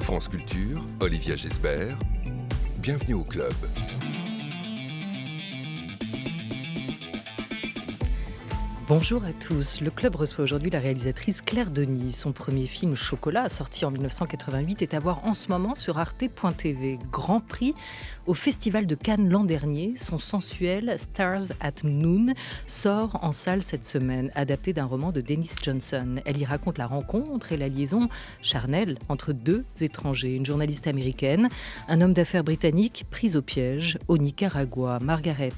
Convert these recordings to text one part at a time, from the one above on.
France Culture, Olivia Gesbert, bienvenue au club. Bonjour à tous. Le club reçoit aujourd'hui la réalisatrice Claire Denis. Son premier film Chocolat, sorti en 1988, est à voir en ce moment sur arte.tv. Grand prix au Festival de Cannes l'an dernier. Son sensuel Stars at Noon sort en salle cette semaine, adapté d'un roman de Denis Johnson. Elle y raconte la rencontre et la liaison charnelle entre deux étrangers, une journaliste américaine, un homme d'affaires britannique pris au piège au Nicaragua. Margaret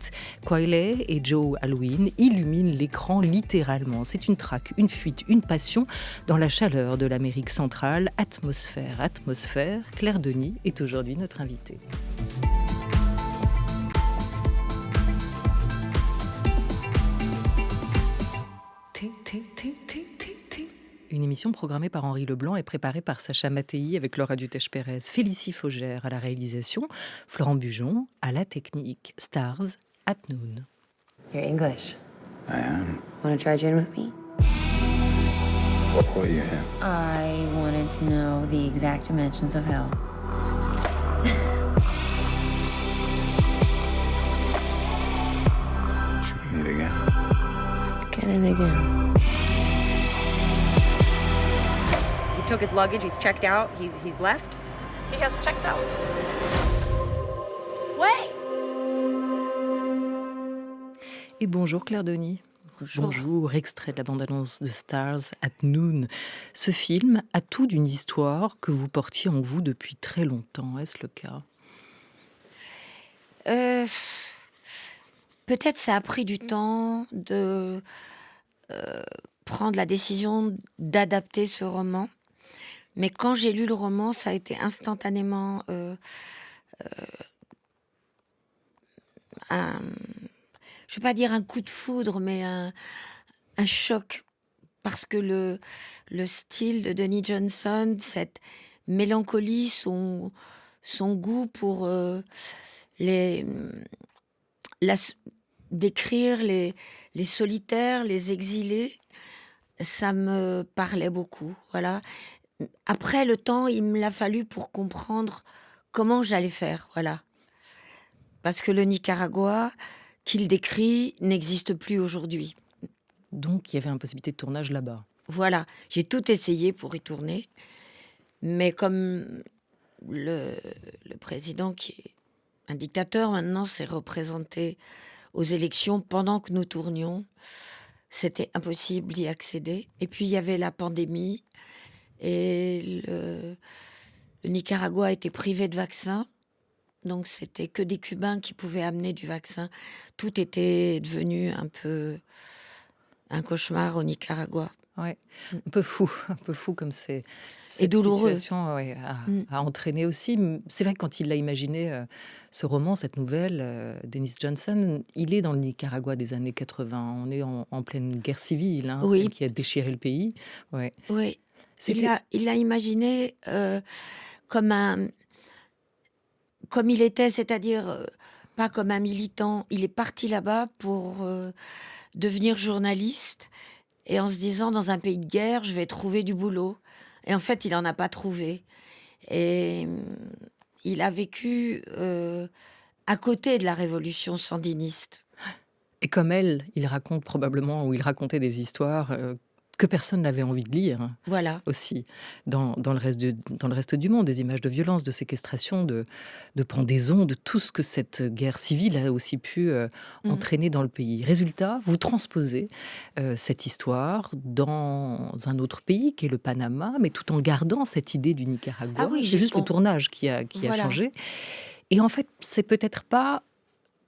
Qualley et Joe Alwyn illuminent l'écran littéralement. C'est une traque, une fuite, une passion dans la chaleur de l'Amérique centrale. Atmosphère. Claire Denis est aujourd'hui notre invitée. Une émission programmée par Henri Leblanc et préparée par Sacha Mattei avec Laura Dutèche-Pérez, Félicie Faugère à la réalisation, Florent Bujon à la technique. Stars at Noon. You're English. I am. Want to try gin with me? What brought you here? I wanted to know the exact dimensions of hell. Should we meet again? Again and again. He took his luggage, he's checked out, he's left. He has checked out. Wait! Et bonjour Claire Denis. Bonjour, extrait de la bande-annonce de Stars at Noon. Ce film a tout d'une histoire que vous portiez en vous depuis très longtemps. Est-ce le cas ? Peut-être ça a pris du temps de prendre la décision d'adapter ce roman. Mais quand j'ai lu le roman, ça a été instantanément je ne vais pas dire un coup de foudre, mais un choc. Parce que le style de Denis Johnson, cette mélancolie, son goût pour décrire les solitaires, les exilés, ça me parlait beaucoup. Voilà. Après, le temps, il me l'a fallu pour comprendre comment j'allais faire. Voilà. Parce que le Nicaragua qu'il décrit n'existe plus aujourd'hui. Donc, il y avait une possibilité de tournage là-bas. Voilà, j'ai tout essayé pour y tourner, mais comme le président, qui est un dictateur maintenant, s'est représenté aux élections pendant que nous tournions, c'était impossible d'y accéder. Et puis, il y avait la pandémie, et le Nicaragua a été privé de vaccins. Donc, c'était que des Cubains qui pouvaient amener du vaccin. Tout était devenu un peu un cauchemar au Nicaragua. Ouais, un peu fou comme c'est. Et douloureux. Cette situation a entraîné aussi. C'est vrai que quand il a imaginé ce roman, cette nouvelle, Denis Johnson, il est dans le Nicaragua des années 80. On est en pleine guerre civile, oui. Celle qui a déchiré le pays. Ouais. Oui, il l'a imaginé comme il était, c'est-à-dire pas comme un militant. Il est parti là-bas pour devenir journaliste et en se disant, dans un pays de guerre, je vais trouver du boulot. Et en fait, il n'en a pas trouvé. Et il a vécu à côté de la révolution sandiniste. Et comme elle, il raconte probablement, ou il racontait des histoires que personne n'avait envie de lire. Voilà. Aussi, dans le reste du monde, des images de violence, de séquestration, de pendaison, de tout ce que cette guerre civile a aussi pu entraîner dans le pays. Résultat, vous transposez cette histoire dans un autre pays, qui est le Panama, mais tout en gardant cette idée du Nicaragua. Ah oui, c'est juste le tournage qui a changé. Et en fait, c'est peut-être pas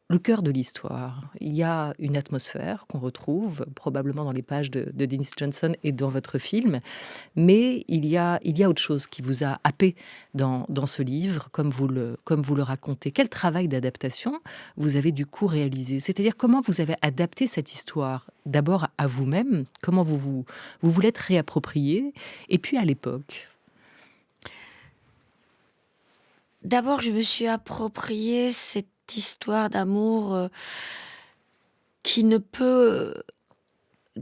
le cœur de l'histoire. Il y a une atmosphère qu'on retrouve probablement dans les pages de Denis Johnson et dans votre film, mais il y a autre chose qui vous a happé dans ce livre, comme vous le racontez. Quel travail d'adaptation vous avez du coup réalisé ? C'est-à-dire comment vous avez adapté cette histoire, d'abord à vous-même, comment vous l'êtes réapproprié, et puis à l'époque ? D'abord, je me suis approprié cette histoire d'amour qui ne peut,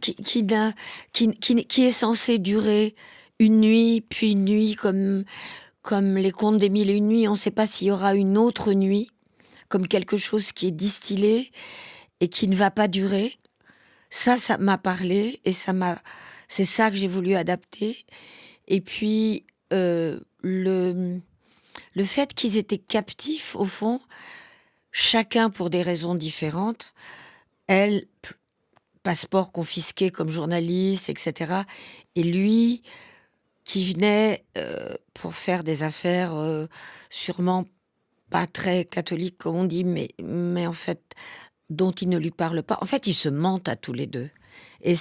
qui est censé durer une nuit, puis une nuit, comme les contes des mille et une nuits. On ne sait pas s'il y aura une autre nuit, comme quelque chose qui est distillé et qui ne va pas durer. Ça m'a parlé et c'est ça que j'ai voulu adapter. Et puis, le fait qu'ils étaient captifs, au fond, chacun pour des raisons différentes, elle, passeport confisqué comme journaliste, etc. Et lui, qui venait pour faire des affaires sûrement pas très catholiques, comme on dit, mais en fait, dont il ne lui parle pas. En fait, ils se mentent à tous les deux. Et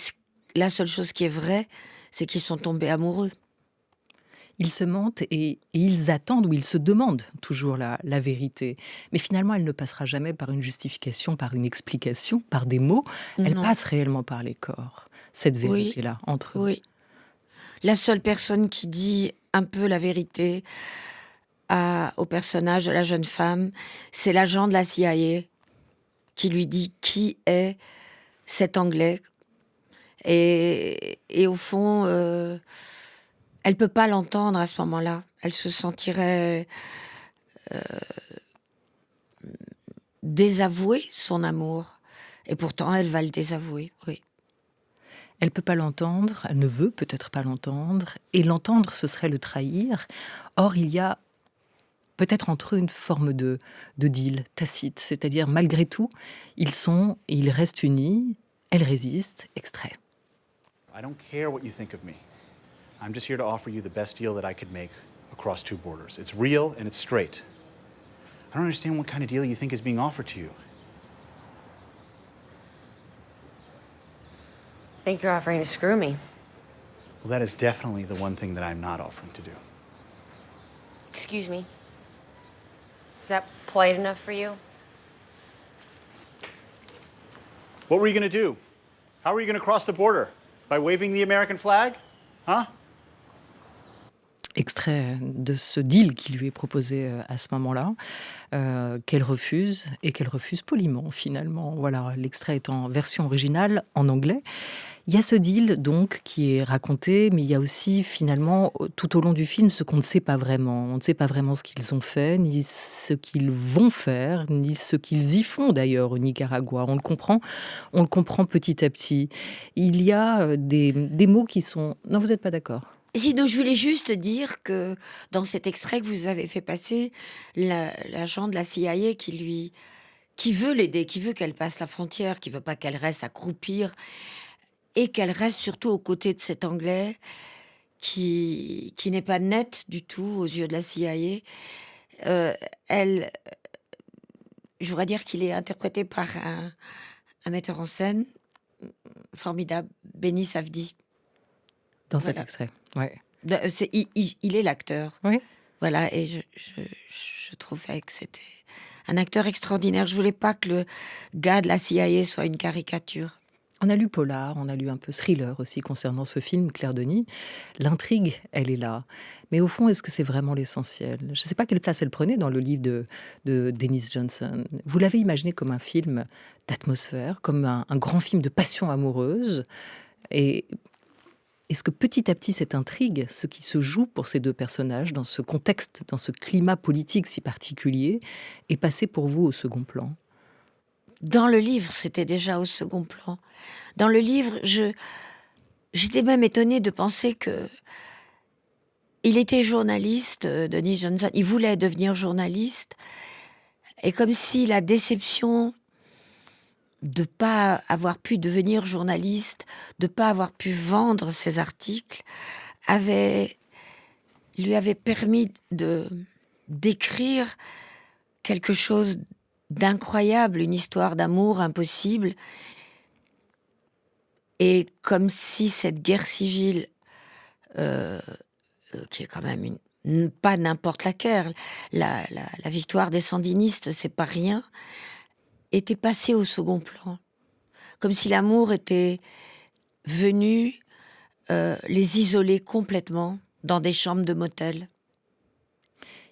la seule chose qui est vraie, c'est qu'ils sont tombés amoureux. Ils se mentent et ils attendent ou ils se demandent toujours la vérité. Mais finalement, elle ne passera jamais par une justification, par une explication, par des mots. Elle Non. passe réellement par les corps, cette vérité-là, entre eux. Oui. La seule personne qui dit un peu la vérité au personnage de la jeune femme, c'est l'agent de la CIA qui lui dit qui est cet Anglais. Et au fond, elle peut pas l'entendre à ce moment-là. Elle se sentirait désavouer son amour. Et pourtant, elle va le désavouer, oui. Elle peut pas l'entendre, elle ne veut peut-être pas l'entendre, et l'entendre, ce serait le trahir. Or, il y a peut-être entre eux une forme de deal tacite, c'est-à-dire malgré tout, ils restent unis, elle résiste, extrait. I don't care what you think of me. I'm just here to offer you the best deal that I could make across two borders. It's real and it's straight. I don't understand what kind of deal you think is being offered to you. I think you're offering to screw me. Well, that is definitely the one thing that I'm not offering to do. Excuse me. Is that polite enough for you? What were you going to do? How were you going to cross the border? By waving the American flag? Huh? Extrait de ce deal qui lui est proposé à ce moment-là, qu'elle refuse, et qu'elle refuse poliment finalement. Voilà, l'extrait est en version originale, en anglais. Il y a ce deal donc qui est raconté, mais il y a aussi finalement tout au long du film ce qu'on ne sait pas vraiment. On ne sait pas vraiment ce qu'ils ont fait, ni ce qu'ils vont faire, ni ce qu'ils y font d'ailleurs au Nicaragua. On le comprend petit à petit. Il y a des mots qui sont... Non, vous n'êtes pas d'accord ? Sinon, je voulais juste dire que dans cet extrait que vous avez fait passer, l'agent de la CIA qui veut l'aider, qui veut qu'elle passe la frontière, qui veut pas qu'elle reste à croupir, et qu'elle reste surtout aux côtés de cet Anglais qui n'est pas net du tout aux yeux de la CIA. Je voudrais dire qu'il est interprété par un metteur en scène formidable, Benny Safdie. Dans cet Voilà. extrait, ouais. Il est l'acteur. Oui. Voilà, et je trouvais que c'était un acteur extraordinaire. Je voulais pas que le gars de la CIA soit une caricature. On a lu polar, on a lu un peu thriller aussi concernant ce film, Claire Denis. L'intrigue, elle est là. Mais au fond, est-ce que c'est vraiment l'essentiel ? Je ne sais pas quelle place elle prenait dans le livre de Denis Johnson. Vous l'avez imaginé comme un film d'atmosphère, comme un grand film de passion amoureuse. Et est-ce que petit à petit, cette intrigue, ce qui se joue pour ces deux personnages, dans ce contexte, dans ce climat politique si particulier, est passé pour vous au second plan ? Dans le livre, c'était déjà au second plan. Dans le livre, j'étais même étonnée de penser que il était journaliste, Denis Johnson. Il voulait devenir journaliste. Et comme si la déception de pas avoir pu devenir journaliste, de pas avoir pu vendre ses articles, lui avait permis d'écrire quelque chose d'incroyable, une histoire d'amour impossible. Et comme si cette guerre civile, qui est quand même pas n'importe laquelle, la victoire des sandinistes, c'est pas rien, était passée au second plan. Comme si l'amour était venu les isoler complètement dans des chambres de motel.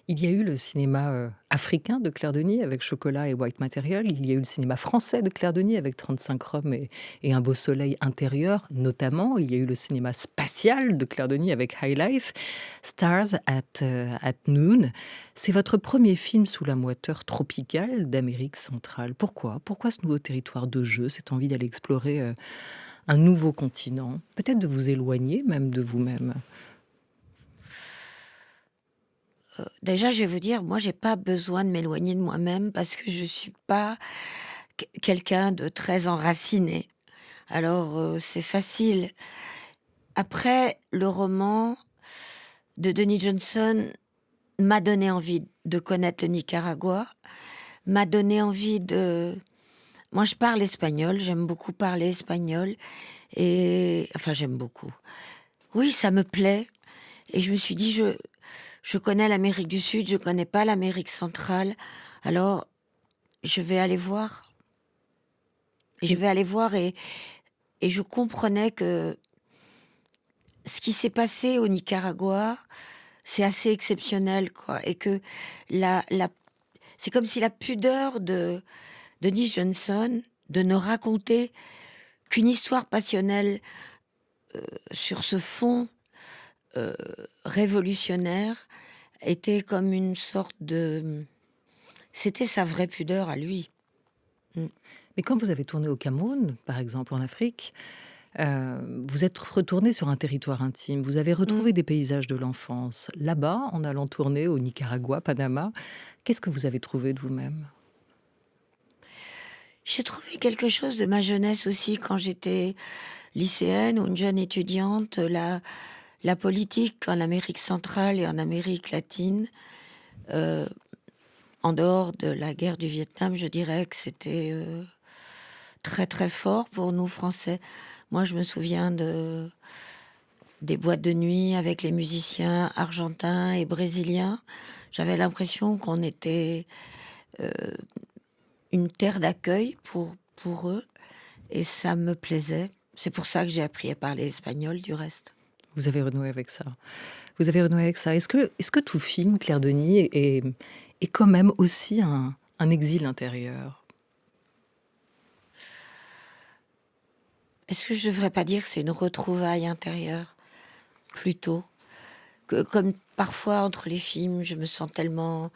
Il y a eu le cinéma africain de Claire Denis avec Chocolat et White Material. Il y a eu le cinéma français de Claire Denis avec 35 Roms et Un beau soleil intérieur, notamment. Il y a eu le cinéma spatial de Claire Denis avec High Life, Stars at Noon. C'est votre premier film sous la moiteur tropicale d'Amérique centrale. Pourquoi ce nouveau territoire de jeu, cette envie d'aller explorer un nouveau continent, peut-être de vous éloigner même de vous-même? Déjà, je vais vous dire, moi, j'ai pas besoin de m'éloigner de moi-même parce que je suis pas quelqu'un de très enraciné. Alors, c'est facile. Après, le roman de Denis Johnson m'a donné envie de connaître le Nicaragua, m'a donné envie de... Moi, je parle espagnol, j'aime beaucoup parler espagnol. Enfin, j'aime beaucoup. Oui, ça me plaît. Et je me suis dit, je connais l'Amérique du Sud, je connais pas l'Amérique centrale. Alors, je vais aller voir. Et je comprenais que ce qui s'est passé au Nicaragua, c'est assez exceptionnel, quoi. Et que c'est comme si la pudeur de Denis Johnson de ne raconter qu'une histoire passionnelle sur ce fond révolutionnaire était comme une sorte de... C'était sa vraie pudeur à lui. Mais quand vous avez tourné au Cameroun, par exemple, en Afrique, vous êtes retourné sur un territoire intime. Vous avez retrouvé des paysages de l'enfance. Là-bas, en allant tourner au Nicaragua, Panama, qu'est-ce que vous avez trouvé de vous-même? J'ai trouvé quelque chose de ma jeunesse aussi, quand j'étais lycéenne ou une jeune étudiante. La politique en Amérique centrale et en Amérique latine, en dehors de la guerre du Vietnam, je dirais que c'était très très fort pour nous Français. Moi, je me souviens des boîtes de nuit avec les musiciens argentins et brésiliens. J'avais l'impression qu'on était une terre d'accueil pour eux, et ça me plaisait. C'est pour ça que j'ai appris à parler espagnol, du reste. Vous avez renoué avec ça. Est-ce que tout film, Claire Denis, est quand même aussi un exil intérieur? Est-ce que je ne devrais pas dire que c'est une retrouvaille intérieure, plutôt que, comme parfois entre les films, je me sens tellement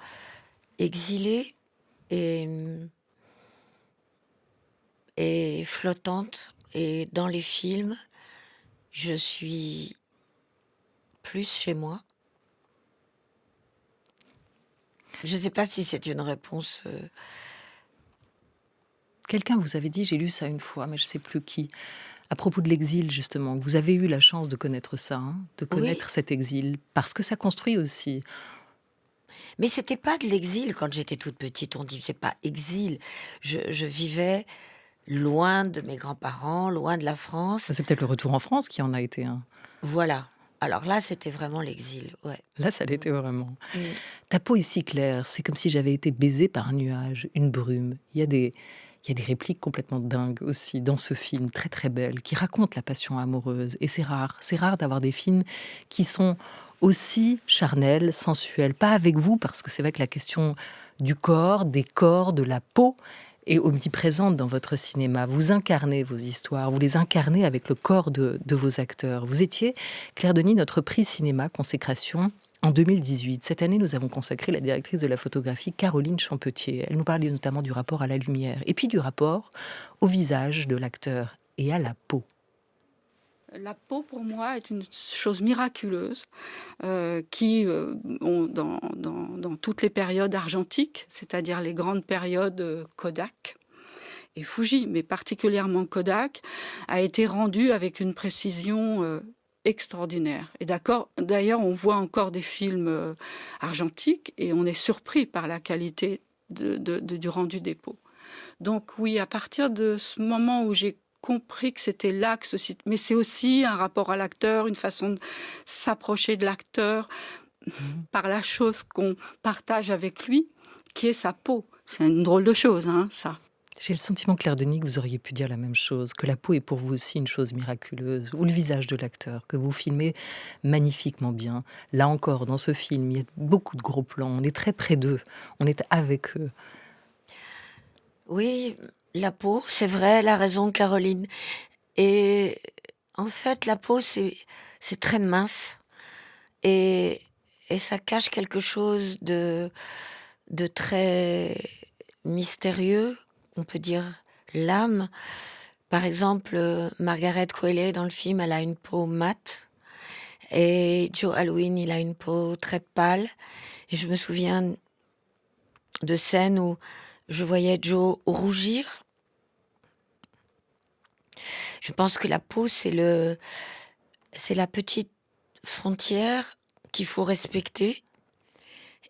exilée et flottante. Et dans les films, je suis plus chez moi. Je ne sais pas si c'est une réponse... Quelqu'un vous avait dit, j'ai lu ça une fois, mais je ne sais plus qui, à propos de l'exil, justement. Vous avez eu la chance de connaître ça, de connaître cet exil, parce que ça construit aussi. Mais c'était pas de l'exil quand j'étais toute petite. On disait pas exil. Je vivais loin de mes grands-parents, loin de la France. C'est peut-être le retour en France qui en a été un. Voilà. Alors là, c'était vraiment l'exil, ouais. Là, ça l'était vraiment. Ta peau est si claire, c'est comme si j'avais été baisée par un nuage, une brume. Il y a des répliques complètement dingues aussi dans ce film, très très belles, qui racontent la passion amoureuse. Et c'est rare d'avoir des films qui sont aussi charnels, sensuels. Pas avec vous, parce que c'est vrai que la question du corps, des corps, de la peau est omniprésente dans votre cinéma. Vous incarnez vos histoires, vous les incarnez avec le corps de vos acteurs. Vous étiez, Claire Denis, notre prix cinéma consécration en 2018. Cette année, nous avons consacré la directrice de la photographie, Caroline Champetier. Elle nous parlait notamment du rapport à la lumière et puis du rapport au visage de l'acteur et à la peau. La peau, pour moi, est une chose miraculeuse qui, dans toutes les périodes argentiques, c'est-à-dire les grandes périodes Kodak et Fuji, mais particulièrement Kodak, a été rendue avec une précision extraordinaire. Et d'ailleurs, on voit encore des films argentiques et on est surpris par la qualité du rendu des peaux. Donc oui, à partir de ce moment où j'ai compris que c'était là que mais c'est aussi un rapport à l'acteur, une façon de s'approcher de l'acteur par la chose qu'on partage avec lui, qui est sa peau. C'est une drôle de chose, ça. J'ai le sentiment, Claire Denis, que vous auriez pu dire la même chose, que la peau est pour vous aussi une chose miraculeuse, ou le visage de l'acteur, que vous filmez magnifiquement bien. Là encore, dans ce film, il y a beaucoup de gros plans, on est très près d'eux, on est avec eux. Oui, la peau, c'est vrai, elle a raison, Caroline. Et en fait, la peau, c'est très mince. Et ça cache quelque chose de très mystérieux, on peut dire l'âme. Par exemple, Margaret Qualley, dans le film, elle a une peau mate. Et Joe Alwyn, il a une peau très pâle. Et je me souviens de scènes où je voyais Joe rougir. Je pense que la peau, c'est la petite frontière qu'il faut respecter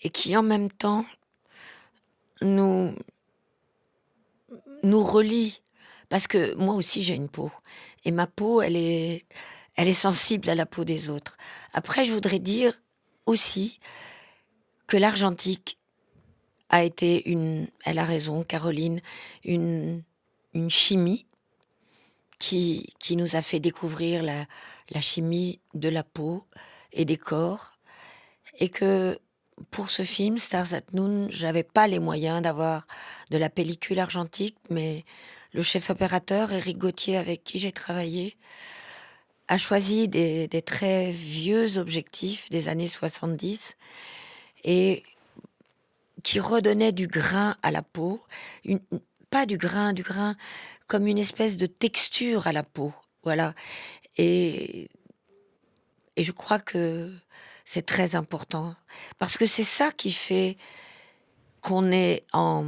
et qui, en même temps, nous relie. Parce que moi aussi, j'ai une peau. Et ma peau, elle est sensible à la peau des autres. Après, je voudrais dire aussi que l'argentique a été elle a raison, Caroline, une chimie qui nous a fait découvrir la chimie de la peau et des corps. Et que pour ce film, Stars at Noon, j'avais pas les moyens d'avoir de la pellicule argentique, mais le chef opérateur, Éric Gauthier, avec qui j'ai travaillé, a choisi des très vieux objectifs des années 70 et qui redonnaient du grain à la peau, pas du grain comme une espèce de texture à la peau, voilà. Et je crois que c'est très important parce que c'est ça qui fait qu'on est en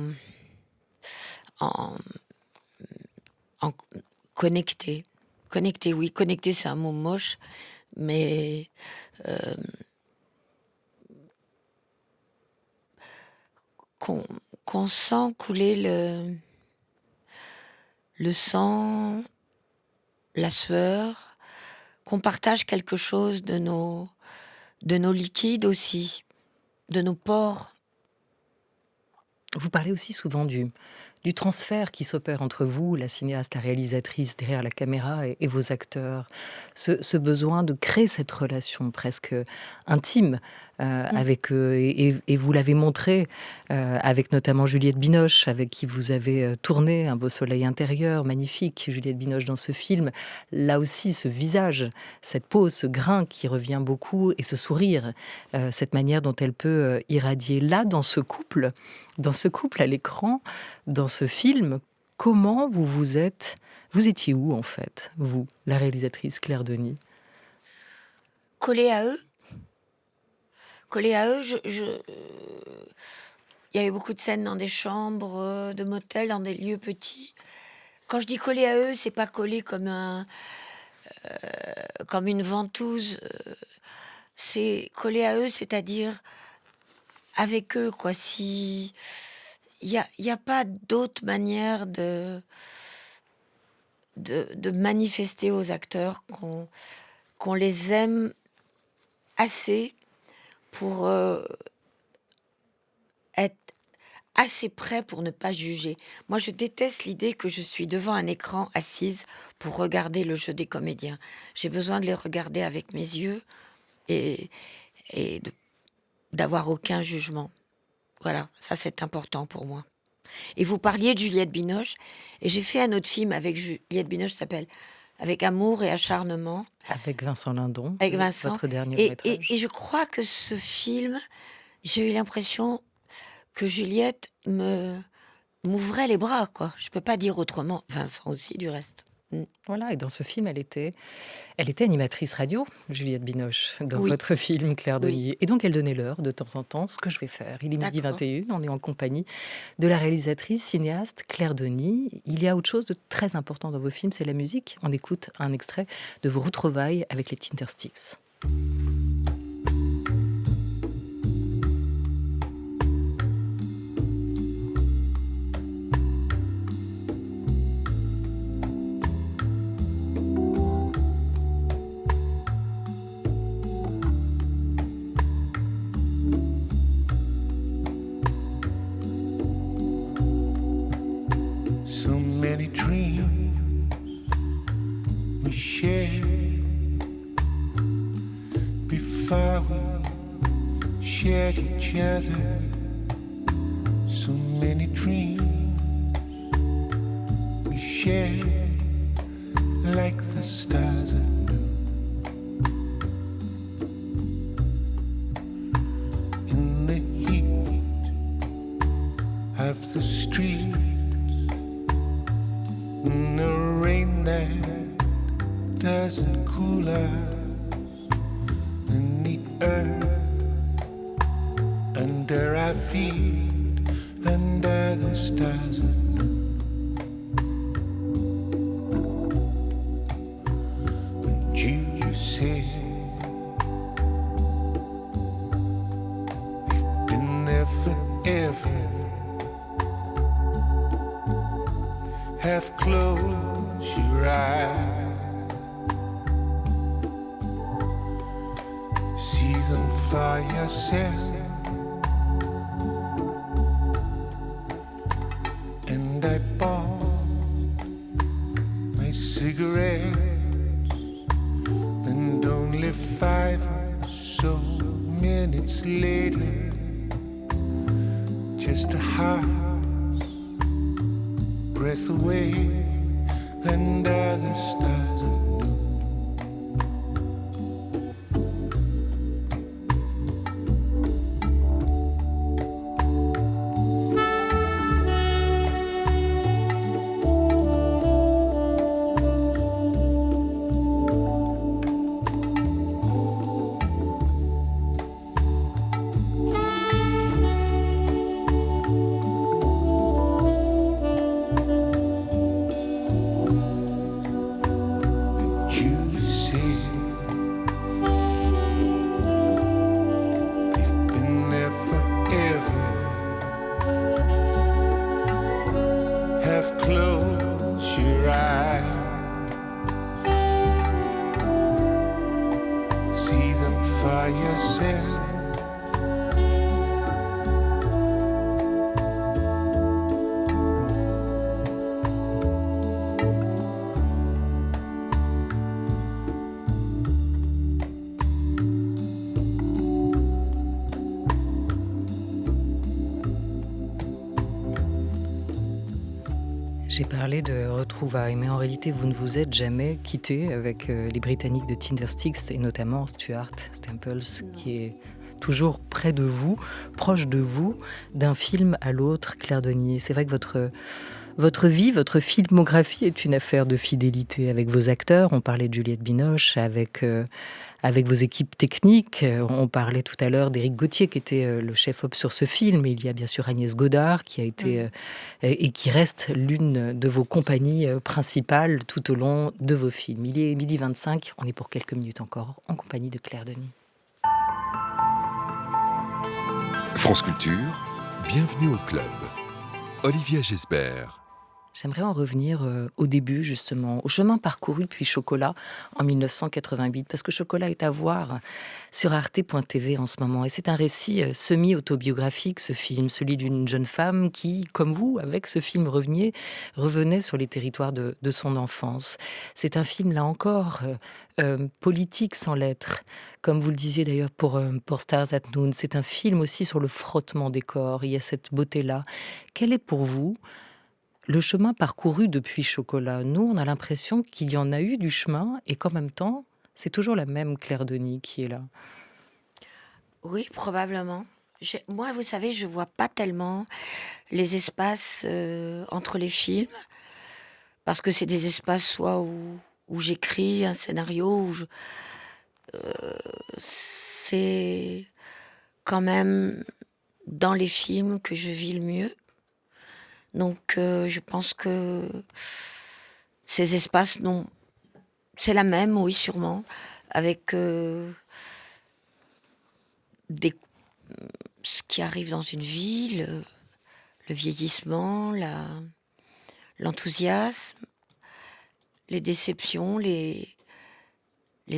connecté. Connecté, oui, connecté, c'est un mot moche, mais qu'on sent couler le sang, la sueur, qu'on partage quelque chose de nos liquides aussi, de nos pores. Vous parlez aussi souvent du transfert qui s'opère entre vous, la cinéaste, la réalisatrice, derrière la caméra et vos acteurs. Ce besoin de créer cette relation presque intime avec eux. Et vous l'avez montré avec notamment Juliette Binoche, avec qui vous avez tourné Un beau soleil intérieur, magnifique, Juliette Binoche dans ce film. Là aussi, ce visage, cette peau, ce grain qui revient beaucoup, et ce sourire, cette manière dont elle peut irradier. Là, dans ce couple à l'écran, dans ce film, comment vous étiez où en fait, vous, la réalisatrice Claire Denis? Collée à eux, il y avait beaucoup de scènes dans des chambres de motel, dans des lieux petits. Quand je dis collée à eux, c'est pas collée comme une ventouse. C'est collée à eux, c'est-à-dire avec eux, quoi. Si il y a pas d'autre manière de manifester aux acteurs qu'on les aime assez pour être assez près pour ne pas juger. Moi, je déteste l'idée que je suis devant un écran assise pour regarder le jeu des comédiens. J'ai besoin de les regarder avec mes yeux et d'avoir aucun jugement. Voilà, ça c'est important pour moi. Et vous parliez de Juliette Binoche, et j'ai fait un autre film avec Juliette Binoche, qui s'appelle Avec amour et acharnement. Avec Vincent Lindon, avec Vincent. Votre dernier métrage. Et je crois que ce film, j'ai eu l'impression que Juliette m'ouvrait les bras, quoi. Je peux pas dire autrement. Vincent aussi, du reste. Voilà, et dans ce film, elle était animatrice radio, Juliette Binoche, dans Oui. votre film, Claire Oui. Denis. Et donc, elle donnait l'heure de temps en temps, ce que je vais faire. Il est midi D'accord. 21, on est en compagnie de la réalisatrice, cinéaste Claire Denis. Il y a autre chose de très important dans vos films, c'est la musique. On écoute un extrait de vos retrouvailles avec les Tindersticks. we shared before we shared each other. So many dreams we shared like the stars at noon. In the heat of the streets, in the rain that doesn't cool us, in the earth under our feet, under the stars at noon. And you said you've been there forever. Half close your eyes, see them for yourself. And I bought my cigarettes, and only 5 or so minutes later, just a heart breath away under the stars at noon. Close your eyes, see them for yourself. J'ai parlé de retrouvailles, mais en réalité, vous ne vous êtes jamais quitté avec les Britanniques de Tindersticks et notamment Stuart Staples, qui est toujours près de vous, proche de vous, d'un film à l'autre, Claire Denis. C'est vrai que votre vie, votre filmographie est une affaire de fidélité avec vos acteurs. On parlait de Juliette Binoche, avec vos équipes techniques. On parlait tout à l'heure d'Éric Gauthier, qui était le chef-op sur ce film. Et il y a bien sûr Agnès Godard, qui a été et qui reste l'une de vos compagnies principales tout au long de vos films. Il est 12h25, on est pour quelques minutes encore en compagnie de Claire Denis. France Culture, bienvenue au club. Olivia Gesbert. J'aimerais en revenir au début, justement, au chemin parcouru depuis Chocolat en 1988, parce que Chocolat est à voir sur arte.tv en ce moment. Et c'est un récit semi-autobiographique, ce film, celui d'une jeune femme qui, comme vous, avec ce film revenait sur les territoires de son enfance. C'est un film, là encore, politique sans l'être, comme vous le disiez d'ailleurs pour Stars at Noon. C'est un film aussi sur le frottement des corps. Il y a cette beauté-là. Quel est pour vous le chemin parcouru depuis Chocolat? Nous, on a l'impression qu'il y en a eu du chemin et qu'en même temps, c'est toujours la même Claire Denis qui est là. Oui, probablement. Moi, vous savez, je vois pas tellement les espaces entre les films, parce que c'est des espaces soit où j'écris un scénario, c'est quand même dans les films que je vis le mieux. Donc, je pense que ces espaces, c'est la même, oui, sûrement, avec ce qui arrive dans une vie, le vieillissement, l'enthousiasme, les déceptions, les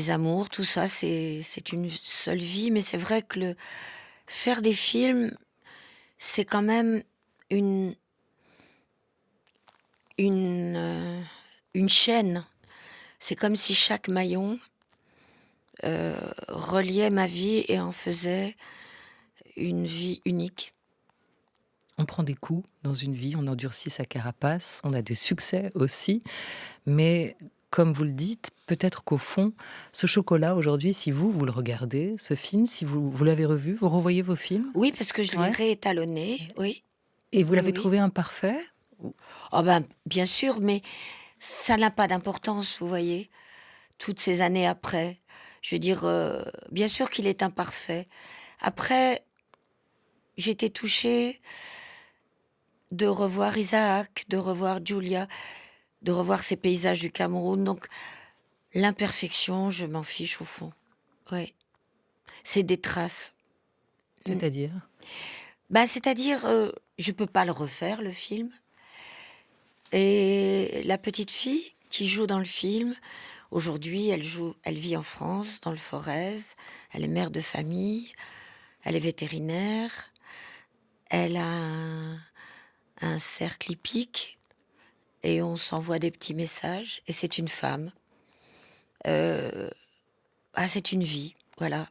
amours, tout ça, c'est une seule vie. Mais c'est vrai que faire des films, c'est quand même une chaîne. c'est comme si chaque maillon reliait ma vie et en faisait une vie unique. On prend des coups dans une vie, on endurcit sa carapace, on a des succès aussi, mais comme vous le dites, peut-être qu'au fond, ce chocolat aujourd'hui, si vous le regardez, ce film, si vous l'avez revu, vous revoyez vos films Oui, parce que je l'ai Ouais. réétalonné, oui. et vous Oui, l'avez oui. trouvé imparfait? Oh ben, bien sûr, mais ça n'a pas d'importance, vous voyez, toutes ces années après. Je veux dire, bien sûr qu'il est imparfait. Après, j'étais touchée de revoir Isaac, de revoir Julia, de revoir ces paysages du Cameroun. Donc, l'imperfection, je m'en fiche au fond. Oui, c'est des traces. C'est-à-dire? Bah, c'est-à-dire, je peux pas le refaire, le film. Et la petite fille qui joue dans le film, aujourd'hui, elle vit en France, dans le Forez. Elle est mère de famille, elle est vétérinaire, elle a un cercle hippique et on s'envoie des petits messages. Et c'est une femme. C'est une vie, voilà.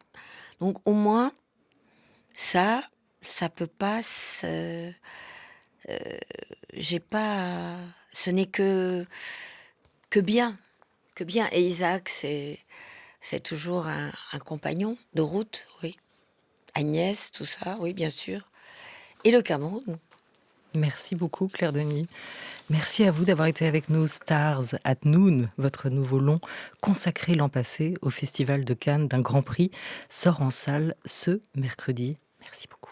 Donc au moins, ça peut pas se... j'ai pas... Ce n'est que bien. Que bien. Et Isaac, c'est toujours un compagnon de route, oui. Agnès, tout ça, oui, bien sûr. Et le Cameroun. Merci beaucoup, Claire Denis. Merci à vous d'avoir été avec nous. Stars at Noon, votre nouveau long consacré l'an passé au Festival de Cannes d'un Grand Prix, sort en salle ce mercredi. Merci beaucoup.